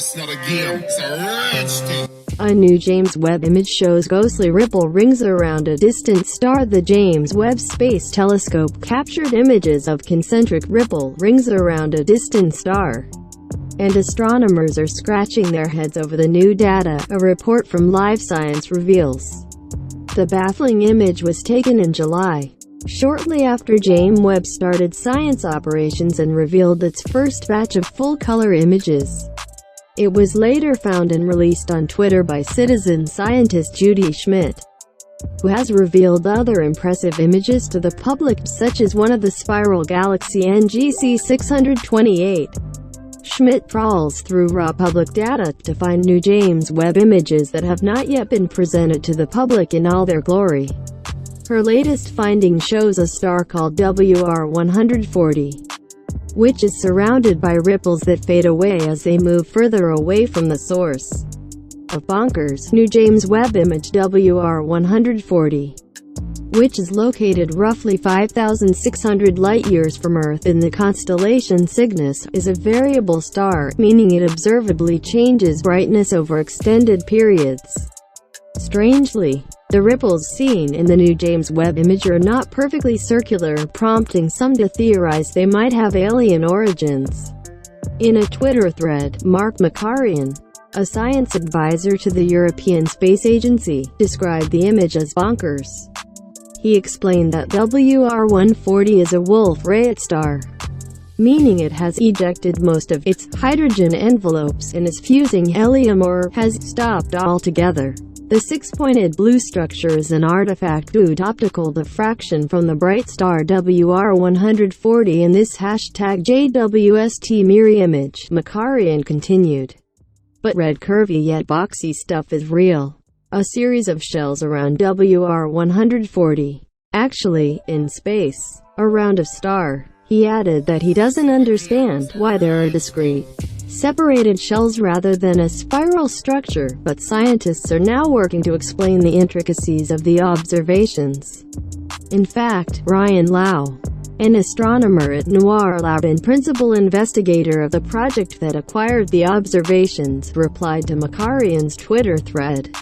It's not a game, it's a rich thing. A new James Webb image shows ghostly ripple rings around a distant star. The James Webb Space Telescope captured images of concentric ripple rings around a distant star, and astronomers are scratching their heads over the new data, a report from LiveScience reveals. The baffling image was taken in July, shortly after James Webb started science operations and revealed its first batch of full-color images. It was later found and released on Twitter by citizen scientist Schmidt, who has revealed other impressive images to the public, such as one of the spiral galaxy NGC 628. Schmidt trawls through raw public data to find new James Webb images that have not yet been presented to the public in all their glory. Her latest finding shows a star called WR140, which is surrounded by ripples that fade away as they move further away from the source of bonkers. New James Webb image WR140, which is located roughly 5,600 light-years from Earth in the constellation Cygnus, is a variable star, meaning it observably changes brightness over extended periods. Strangely, the ripples seen in the new James Webb image are not perfectly circular, prompting some to theorize they might have alien origins. In a Twitter thread, Mark Makarian, a science advisor to the European Space Agency, described the image as bonkers. He explained that WR140 is a Wolf-Rayet star, meaning it has ejected most of its hydrogen envelopes and is fusing helium or has stopped altogether. The six-pointed blue structure is an artifact due to optical diffraction from the bright star WR140 in this #JWST mirror image, Makarian continued. But red curvy yet boxy stuff is real. A series of shells around WR140. Actually, in space, around a star. He added that he doesn't understand why there are discrete, separated shells rather than a spiral structure, but scientists are now working to explain the intricacies of the observations. In fact, Ryan Lau, an astronomer at Noir Lab and principal investigator of the project that acquired the observations, replied to Makarian's Twitter thread.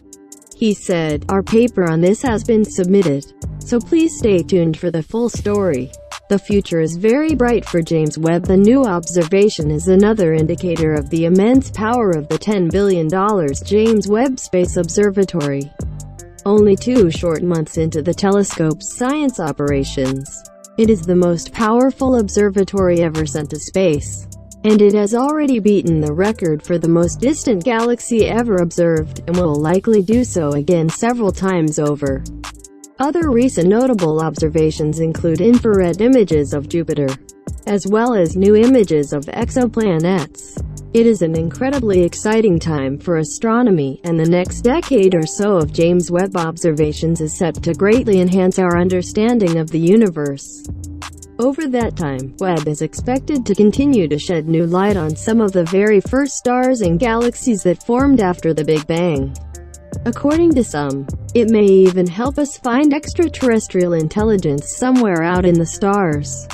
He said, "Our paper on this has been submitted, so please stay tuned for the full story. The future is very bright for James Webb. The new observation is another indicator of the immense power of the $10 billion James Webb Space Observatory." Only 2 short months into the telescope's science operations, it is the most powerful observatory ever sent to space, and it has already beaten the record for the most distant galaxy ever observed, and will likely do so again several times over. Other recent notable observations include infrared images of Jupiter, as well as new images of exoplanets. It is an incredibly exciting time for astronomy, and the next decade or so of James Webb observations is set to greatly enhance our understanding of the universe. Over that time, Webb is expected to continue to shed new light on some of the very first stars and galaxies that formed after the Big Bang. According to some, it may even help us find extraterrestrial intelligence somewhere out in the stars.